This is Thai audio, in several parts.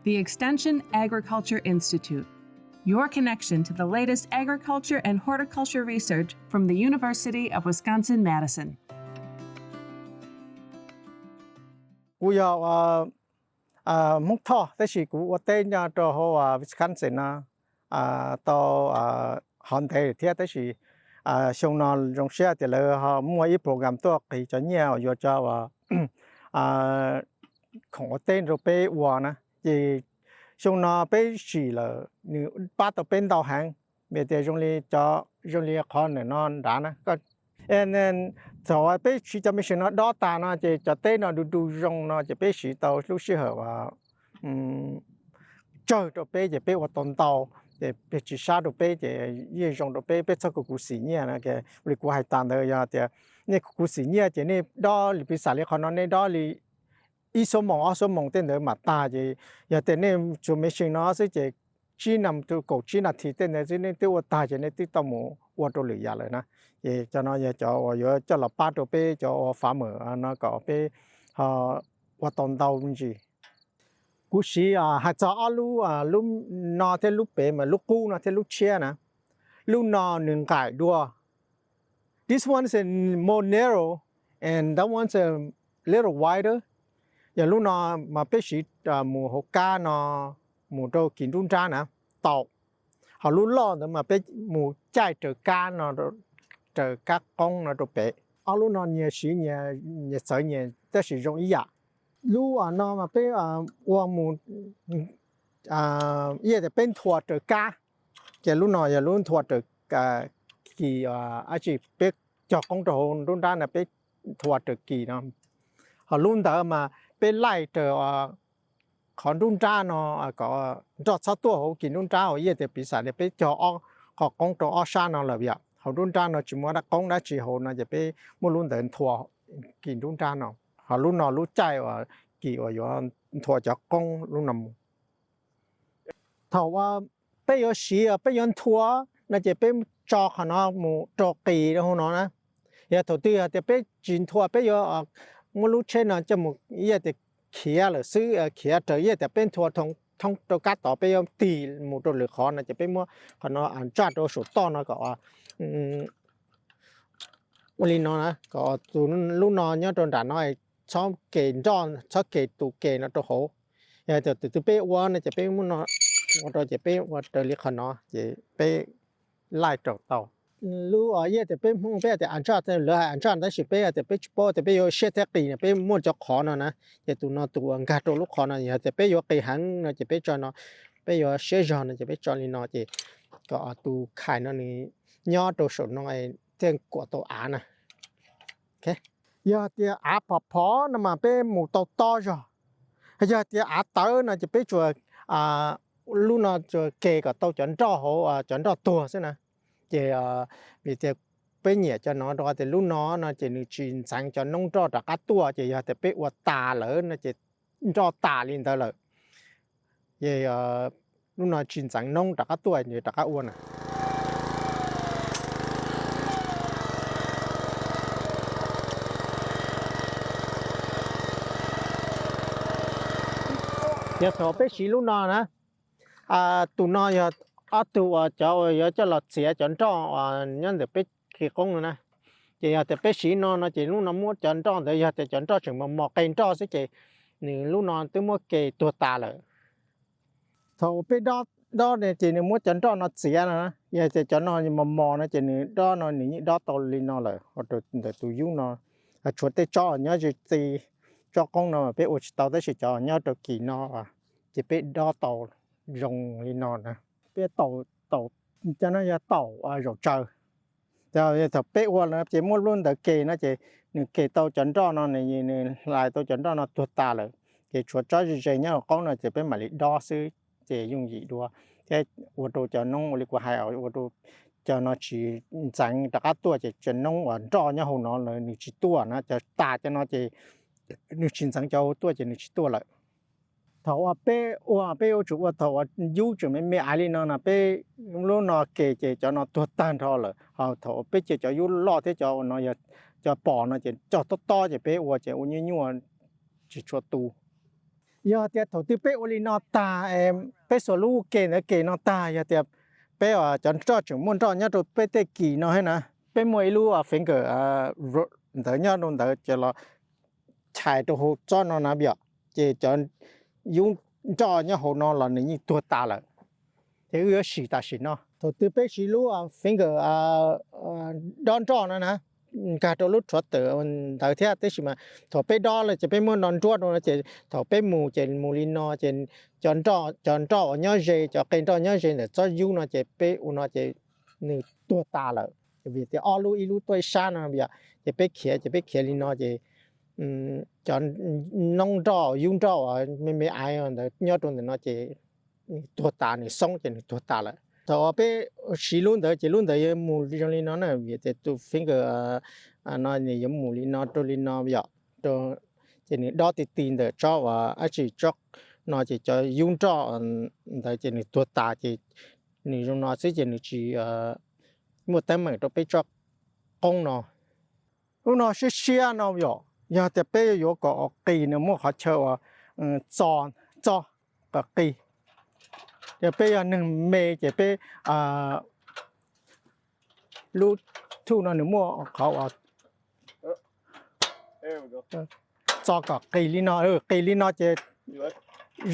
The Extension Agriculture Institute, your connection to the latest agriculture and horticulture research from the University of Wisconsin-Madison. 我要木头，但是我带人到Wisconsin 到寒带贴，但是上那用些的了每一 program 多给就nhiều有叫ของ我带到ไปวัวนะ也上那ไป洗了你把到เป็น到行没得用力叫用力看的那打呢ก็nên soไป洗จะไม่ใช่นะดอตานะจะเต้นดูรงนะจะไป洗到ลูกสิเหรอว่าเจอตัวไปจะไปว่าตอนเตาจะไปจิชาตัวไปจะยี่ยงตัวไปสักกุศิเนี่ยนะแกหรือกูให้ตามเลยอย่าแต่เนี่ยกุศิเนี่ยจะนี่ดอหรือภาษาเรียกเขาเนี่ยดอหรืออีสมองสมองเต้นเดินมาตาจะอย่าแต่เนี่ยจะไม่ใช่นะซึ่งจะจีนำตัวกูจีนที่เต้นเนี่ยซึ่งเนี่ยตัวตาจะเนี่ยติดต่อหมู่ว่าตัวเหลือเลยนะจะน้อยจะว่าจะหลับป้าตัวไปจะฟ้าเหมือนะก็ไปว่าตอนเตาจริงกูสิหาจะลูนอเทลูเปมาลูกกูนะเทลูเชียนะลูนอหนึ่งไก่ดัว This one is more narrow and that one's a little wider อย่างลูนอมาไปสิหมู่6ก้านอหมู่โตกินรุ่นจ้านะตอกหาลูล้อแต่มาไปหมู่ใจเจอก้านอเจอกักกงนะตัวเปเอาลูนอเนี่ยสิเนี่ยสอยเนี่ยแต่สิ容易呀ลูนอมาไปวัวหมู่เย่จะเป็นถั่วเจอกาแกลูนออย่าลูนถั่วเจอกากี่อาชีพเป็กจอกของโตรุ่นด้านน่ะไปถั่วเจอกี่เนาะหารุ่นแต่มาไปไล่เจอของรุ่นจ้าเนาะก็จอดซัตัวเขากินรุ่นจ้าเย่จะปีศาจไปจอของกงโตออชาเนาะเลยอ่ะเขารุ่นจ้าเนาะจิมัวดะกงดะจิโหนะจะไปมู่รุ่นเดินถั่วกินรุ่นจ้าเนาะหารุ่นนอรู้ใจว่ากี่ว่าอยู่ถั่วจากกงรุ่นนำถ้าว่าไป有时ไป有ถั่วน่าจะไปจอกเนาะหมู่จอกกี่เนาะนะอย่าตัวตื้อจะไปกินถั่วไป有มู่รู้เช่นน่ะจะหมู่อย่าจะเขียหรือซื้อเขียเจออย่าจะเป็นถั่วทงตัวกัดต่อไป有ตีหมู่ตัวเหลือขอน่ะจะไปมั่วขเนาะอันจัดตัวสุดต้อนเนาะก็ว่าวันนี้เนาะนะก็ตัวลูกนอนเนี่ยตัวด่าน้อยชอบเก่งจอนชอบเก่งตูเก่งนะตัวโหอย่าจะตัวเป้วัวนะจะเป้มุ่นเนาะว่าจะเป้ว่าตัวเล็กเนาะจะเป้ไล่จอกเต่าลูกอย่าจะเป้มุ่งเป้แต่อันจัดเหลืออันจัดได้สิเป้จะเป้โปจะเป้โยเชตตีเนี่ยเป้มุ่นจะขอเนาะนะจะตัวเนาะตัวอังกาตัวลูกขอเนาะอย่าจะเป้โยเกหันนะจะเป้จอนเนาะเป้โยเชจอนนะจะเป้จอนลีเนาะจะก็ตัวขายเนาะนี่ย่อตัวสดน้อยเตียงกว่าตัวอานะโอเคอย่าเตียอาพอๆนะมาเป้หมู่โตๆจ้ะอย่าเตียอาเตอนะจะเป้จัวลูนะจัวเกก็โตจนจ้อโหจนจ้อตัวซินะจะมีแต่เป้เนี่ยจะเนาะแต่ลูน้อนะจะนึกชินสังจะน้องจ้อตะกัดตัวจะอย่าแต่เป้ว่าตาเหลอนะจะจ้อตาลินเตอเลยอย่าลูน้อชินสังน้องตะกัดตัวเนี่ยตะกัดอ้วนน่ะอย่าสอบไปสีลูกนอนะตัวนออย่าตัวจะอย่าจะหลอดเสียจนจ้อยันเดี๋ยวไปขี้กงนะอย่าแต่ไปสีนอนะจะลูกนอมัวจนจ้อแต่อย่าแต่จนจ้อถึงมาหมอกเกินจ้อสิจะนี่ลูกนอตัวมัวเกตัวตาเลยถ้าไปดอเนี่ยจะนี่มัวจนจ้อนอเสียนะอย่าแต่จนนอมาหมอนะจะนี่ดอนอนี่ดอตอลินอเลยตัวยุ่งนอชดแต่จ้อเนี่ยจะตีcho con nào bé ủi tàu tới chỉ cho nhau được kỳ nó chỉ bé đo tàu rồng lên nó nè bé tàu cho nó ra tàu rồi trời giờ thật bé qua nó chỉ muốn luôn được kỳ nó chỉ kỳ tàu chuẩn cho nó này lại tàu chuẩn cho nó tuột ta rồi chỉ chuột cho gì nhau con nó chỉ bé mà đo xứ chỉ dùng gì đua thế ô tô cho nông lịch qua hai ô tô cho nó chỉ dành tấtตัวchỉ chuẩn nông ở cho nhau hồ nó là chỉ tua nó cho ta cho nó chỉนึกชินสังเจ้าตัวจะนึกตัวละถ้าว่าเป้จุว่าถ้าว่ายูจะไม่อะไรเนาะนะเป้รู้เนาะเกจจะเนาะตัวตันทอเลยถ้าเป้จะยูรอที่จะเนาะจะปอเนาะจะต่อจะเป้ว่าจะอุ่นยัวจะชัวตู ya te to ti pe oli no ta em pe so lu ke ne ke no ta ya te pe chon cho chung mun cho nya to pe te ki no he na pe moi lu finger de nya don de che lo chai to ho cho no na bia che chon yung cho nya ho no la ni to ta la te yu shi ta shi no to ti pe shi lu finger don cho no na cả tổ lút thoát tử thở theo tới mà thọ pe đo là chỉ pe mua non chuột nó chỉ thọ pe mù chỉ mù lin nó chỉ chọn trọ nhớ gì cho cây trọ nhớ gì để cho du nó chỉ pe nó chỉ nửa tua ta là vì thế alu ilu tôi san nó bây chỉ pe khía lin nó chỉ chọn nông trọ dung trọไม่ai rồi nhớ trong nó chỉ tua ta này xong chỉ tua ta là thọ pe xí luôn đó chỉ luôn đó mù trong lin nó này vì thế tu finger nó này giống mù lin nó tôi lin nó bây giờ tôi chỉ đó thì tin được cho và chỉ cho nó chỉ cho dùng cho tại chỉ tua ta chỉ ni trong nó sẽ chỉ một tấm mảng tôi pe cho công nó sẽ share nó bây giờแต่pe yo có kỳ nó mua họ chờ cho cái kỳจะไป1เมจะไปลูทูนนมัวเขาจอกับกีลินอกีลินอจะ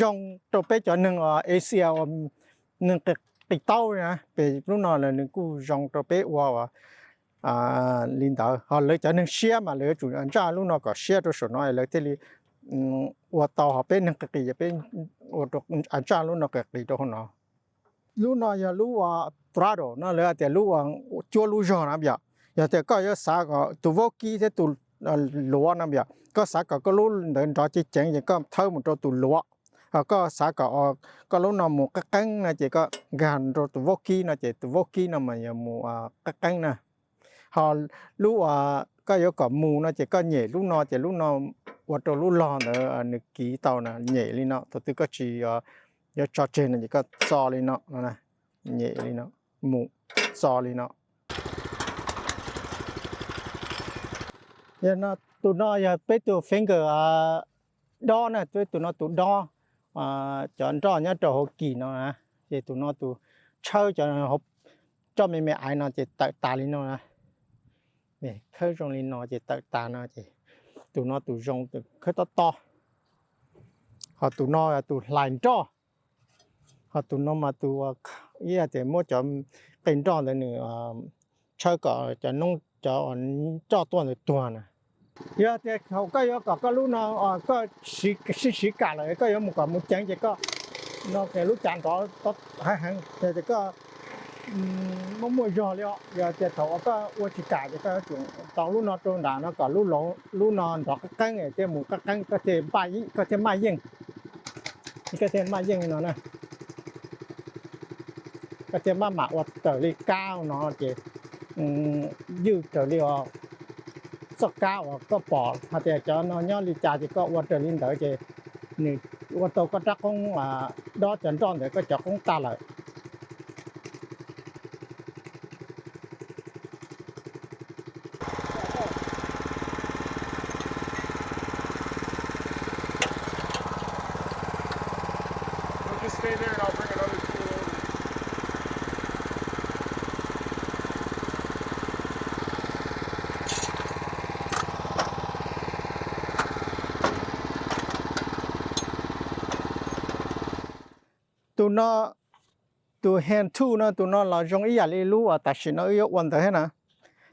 ยองตัวไปจอ1เอเชีย1ติเต้านะไปลูกนอเลย1กูยองตัวไปว่าลินดาเขาเลยจะ1เชียมาเลยจุอันจ้าลูกนอก็เชียตัวส่วนน้อยเลยที่ว่าต่อเป็น1กีจะเป็นว่าตัวอันจ้าลูกนอก็กีตัวของเนาะลูกน้อยลูกว่าตราโดนั่นเลยแต่ลูกว่าจัวลูกจอนะเบียอย่าแต่ก็ยสาก็ตัววกี้ที่ตัวลัวนะเบียก็สาก็ลูกเดินรอจิเจ๋งก็เท่าหมดตัวลัวก็สาก็ลูกน้องหมูกะกังนะจิก็งานตัววกี้นะจิตัววกี้นะมันยังหมูกะกังนะพอลูกว่าก็ยก็หมูนะจิก็เหนื่อยลูกน้องจิลูกน้องว่าตัวลูกหลอนนึกกี่เต่านะเหนื่อยเลยเนาะตัวก็จียอดเจนนี่ก็ซอเลยเนาะนะเหนื่อยเลยเนาะหมูซอเลยเนาะยันตัวน้อยไปตัวฟิงเกอร์ดอนะตัวน้อยตัวดอจอนจอเนี่ยตัวหกี่เนาะนะเจตัวน้อยตัวเช่าจอนหจอไม่ไอเนาะเจตาเลยเนาะนะนี่เคยจงเลยเนาะเจตาเนาะเจตัวน้อยตัวจงตัวเคยต่อพอตัวน้อยตัวลายจ้อhọ tụi nó mà tụi thì mua cho tiền tròn rồi nữa chơi cả cho nông cho tuần rồi tuần nè thì họ có lúc nào có xí cả rồi có một chén chỉ có nó cái lúc chán có hai hàng thì có mua giò liệu thì thầu có uống chỉ cả thì có chuyện tàu lúc nào trôn đá nó có lúc nào đó cái canh này thì một cái canh có thể bay có thể mai yên có thể mai yên nó nèก็จะมาหมาวัดเตอรี่9เนาะจะยืดเตอรี่สัก9ก็ปอถ้าแต่จะนอนย่อลิจาจะก็วัดเตอรี่เตอจะนี่วัดโตก็จักของดอจันจ้อนเดี๋ยวก็จักของตาเลยJust stay there and I'll bring another tool over. tụi nó tụi hand tool nó tụi nó là dùng ý là lưu tại sao nó yếu quan thế nè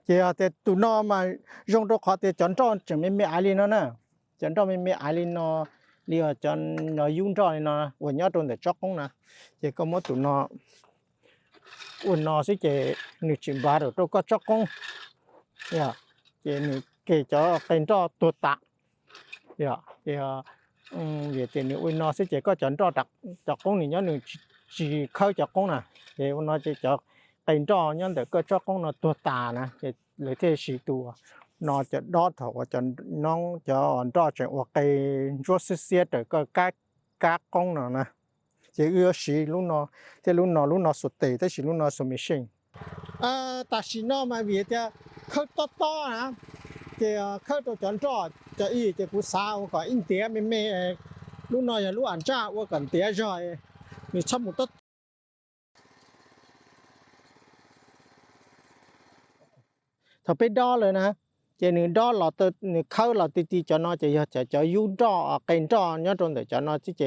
chỉ là tụi nó mà dùng đồ khó thì chọn cho chẳng mấy ai lên nó nè chọn cho mấy ai lên nó liều chọn nó dùng cho nó quần nhớ trong để chóc không nè chỉ có mỗi tụi nó quần nó sẽ chỉ nửa chừng ba rồi tôi có chóc không chỉ nửa kể cho tên cho tuột tạ về tiền nữa nó sẽ chỉ có chọn cho chọc con này nhớ nửa chỉ khơi chọc con nè thì nó chỉ cho tên cho nhớ để có chọc con nó tuột tạ nè thì lấy thế xí tù nóจะดอถอจะน้องจะอ่อนดอจะว่าไก่รัวเสียแต่ก็กากงเนาะนะจะเอื้อสีลูกนอที่ลูกนอสุดเตะที่สีลูกนอสมิชิงแต่สีนอมาเวียจะเข้าต่อนะจะเข้าตัวจอนจอจะอีจะกูสาวก็อินเดียไม่ ลูกน้อยอย่าลูกอันจ้าว่ากันเตียจอยมีชับหมดต้นถ้าไปดอเลยนะเจนึงดอหลอดนึงเข้าหลอดตีๆจะนอจะยูดอเกินดอเนี่ยตรงเดจะนอที่เจ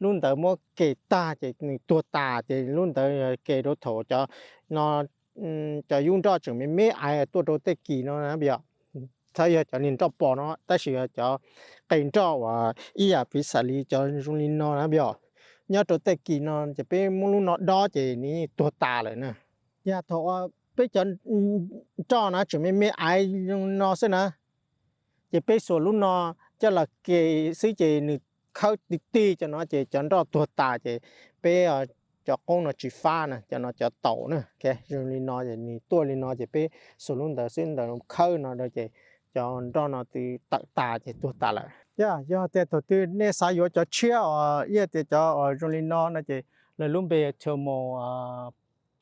รุ่นเตมัวเกตาเจนึงตัวตาเจรุ่นเตเกรถโถจะนอจะยูดอจึงไม่ไอตัวโตเตกีเนาะนะเบียถ้าจะนินจอปอเนาะแต่สิจะเกินจอว่าอียพิสาลีจะรุ่นลินเนาะนะเบียเนี่ยตัวเตกีเนาะจะเป็นมุลุนอดอเจนี่ตัวตาเลยนะอย่าโถว่าไปจนจ้อนะจะไม่ไอนอซะนะจะไปส่วนรุ่นนอจะละเกซื้อเจนึเข้าตีจะเนาะเจจันรอตัวตาเจไปจะกงนอจีฟ้านะจะเนาะจะโตนะแกรุ่นลินอจะนี่ตัวลินอจะไปส่วนรุ่นเดซึ่งเดเข้าเนาะเจจะรอนอตีตาเจตัวตาละอย่าแต่ตัวตีเนี่ยสายจะเชื่อเยแต่จะรุ่นลินอนะเจเลยรุ่นเบเทอร์โม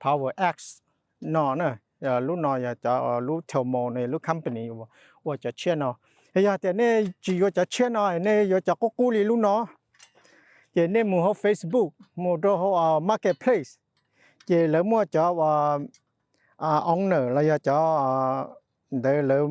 power x นอนะลูกน้อยจะลูกเทลโมในลูกคัมพานีว่าจะเชื่อนอเฮียแต่เนี่ยจีว่าจะเชื่อนอเนี่ยจะก็กู้ลีลูกน้อเจเนี่ยมูเฮา Facebook มูโดเฮาmarketplace เจแล้วมัวจะว่าowner แล้วจะได้แล้ว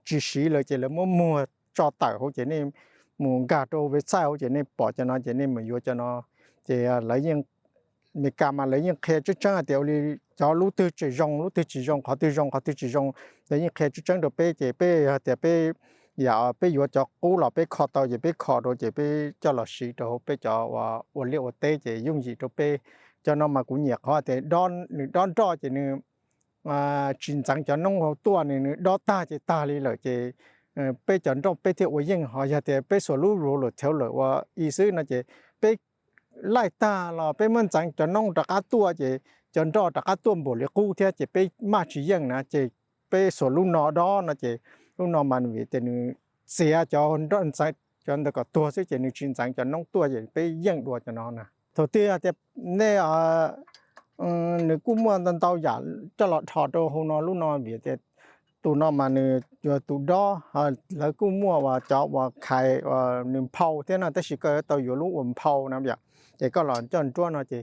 จีซีเลยเจแล้วมัวจอดต่อเฮาเจนี่มูกาโตเว็บไซต์เฮาเจนี่ปอจะนอเจนี่มืออยู่จะนอเจแล้วยังมีการมาเลยยังแค่จุดจังเดียวเลยจะรู้ตัวจีจงเขาตัวจงแล้วยังแค่จุดจังเดียวไปเจไปแต่ไปอย่าไปอยู่จะกู้เราไปขอต่ออย่าไปขอโดจะไปจะหลอสีตัวไปจะว่าวันเลี้ยวเตะจะยุ่งจีตัวไปจะนำมากุญแจเขาแต่ดอนจ่อจะนึจินจังจะน้องเขาตัวนึงดอตาจะตาเลยจะไปจะต้องไปเที่ยวยิ่งเขาจะแต่ไปส่วนรู้หรือเท่าเลยว่าอีซื้อน่ะจะไปไล่ตาเราไปเหมือนจังจะน้องตะกาตัวจะจนรอตะกาตัวบ่เลยกู้เที่ยจะไปมาชี้ยังนะจะไปส่วนลูกนอดอนะจะลูกนอมันวิแต่นึงเสียจนดอนใส่จนตะกตัวซิจะนึงชินจังจะน้องตัวจะไปยังตัวจะนอนนะตัวเตี้ยจะเนี่ยนึกกู้มัวตันเตาหยาจะหลอดถอดตัวหงนอลูกนอวิแต่ตัวนอมันนึอยู่ตัวดอแล้วกู้มัวว่าจะว่าใครนึงเผาเท่านั้นแต่สิก็ตัวอยู่ลูกเผานะแบบเจก็หลอนจนจ้วนเนาะเจ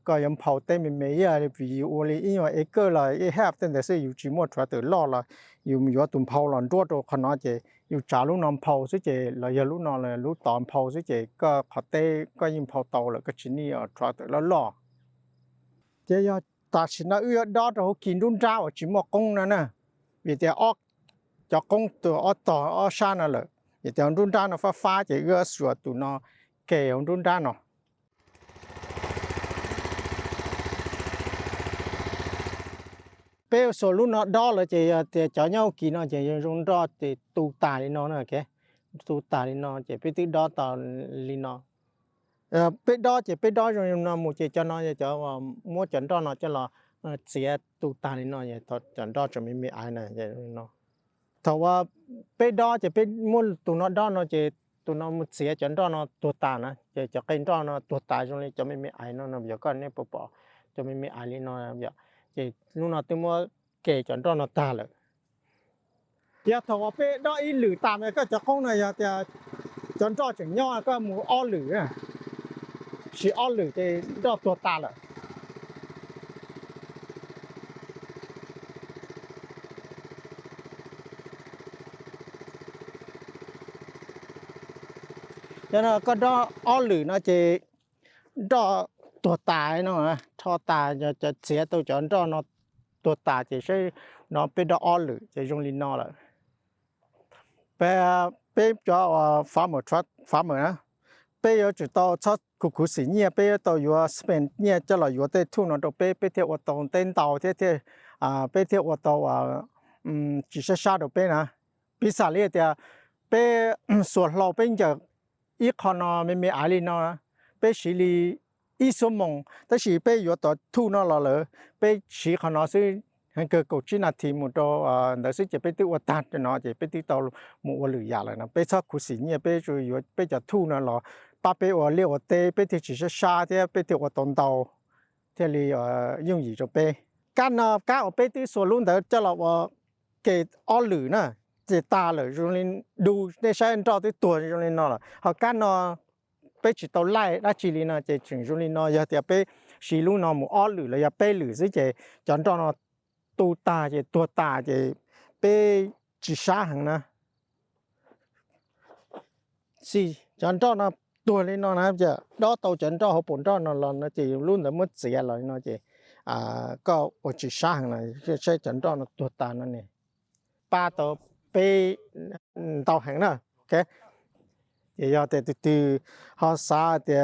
ก็ยังเผาเต็มไม่ยาเลยวิวเลยอีว่าเอเกอร์ละเอแฮปตั้งแต่สิอยู่จิมอดทราเตอร์ล่อละอยู่มีว่าตุ่มเผาหลอนจ้วตัวขนาดเจอยู่จ่าลูกน้องเผาซิเจแล้วยาลูกน้องเลยลูกตอนเผาซิเจก็ขอเต้ก็ยิ่งเผาเตาแล้วก็ชิ้นนี้ทราเตอร์แล้วล่อเจยตัดสินว่าดอดเขากินรุ่นเจ้าจิมอกงนั่นน่ะวิเดียออกจะกงตัวอต่อชานั่นเลยวิเดียรุ่นเจ้าน่ะฟ้าเจสวดตัวนอเกี่ยวรุ่นเจ้าเนาะเป้ส่วนรุ่นนอดอเลยจะเจ้าเนากินเนาะจะรุ่นดอจะตูตาลินอเนาะแกตูตาลินอจะไปติดอตอลินอไปดอจะไปดอจนนอหมู่จะนอจะว่ามัวจันดอเนาะจะรอเสียตูตาลินอจะจันดอจะไม่อายนะจะเนาะถ้าว่าไปดอจะไปมุลตูนอดอเนาะจะตูนอมุเสียจันดอเนาะตัวตานะจะกินดอเนาะตัวตาจงเลยจะไม่อายเนาะเดี๋ยวก็เนี่ยปอจะไม่อายลินอเดี๋ยวลูกน้องตัวมัวเกจนตอนตาเลยเดี๋ยวถ้าว่าไปได้อีหรือตามก็จะคงเนี่ยจะจนจ่อถึงย่อก็หมูอ้อหรือชีอ้อหรือจะดอกตัวตาเลยแล้วก็ดอกอ้อหรือนะจะดอกตัวตายเนาะทอตาจะเสียตัวจนเนาะตัวตาจะใช่เนาะเป็นดอกอ้อหรือจะยงลินเนาะล่ะไปจะfarmer trust farmer นะไปอยู่จุดต่อชัดคุสิเนี่ยไปต่ออยู่สเปนเนี่ยจะเราอยู่แต่ทุ่งเนาะไปเที่ยวตรงเต้นเตาเที่ยวไปเที่ยวต่อจิชาตัวไปนะพิซซ่าเรียแต่ไปส่วนเราเป็นจากอีคอนไม่มีอะไรเนาะไปชิลีอีสมงแต่สิไปอยู่ต่อทุ่งเนาะเราเลยไปชีขนาดซึ่งให้เกิดกจินาทีมุดแต่ซึ่งจะไปติวตัดเนาะจะไปติต่อมุวหรือยาเลยนะไปชักคุสิเนี่ยไปจะอยู่ไปจะทุ่งเนาะเราป้าไปว่าเลี้ยวเตะไปที่จิชชาที่ไปที่ว่าตอนเตาที่ลียุ่งอยู่จะไปการออกไปที่สวนลุงแต่จะเราว่าเกตอ้อหรือนะเจตาเลยจงลินดูในใช้อันต่อที่ตัวจงลินเนาะเขาการ被只到来那这里呢这情绪里呢要得被西路呢木二路了要被路是这讲到呢多大这被只杀行呢是讲到呢ตัวเลยเนาะนะจะดอโตจันดอเขาปนดอเนาะเรานะจะรุ่นแต่เมื่อเสียเลยเนาะจะก็อจิสร้างนะใช้จันดอเนาะตัวตานั่นนี่ป้าตัวไปเตาแห่งเนาะโอเคอย่าแต่ตื่ๆเฮาซาแต่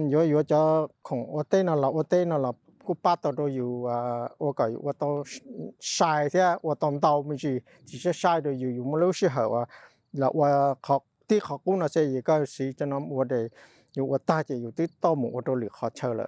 อยู่จะของโอเตเนาะเราโอเตเนาะเรากูป้าตัว都有我个我都晒些我当到没去只是晒的有没有时候แล้วว่าเขาที่เขากู้นะใช่ก็สิจะนำว่าได้อยู่ว่าตาจะอยู่ที่ต้อหมูว่าตัวหรือเขาเชิญเลย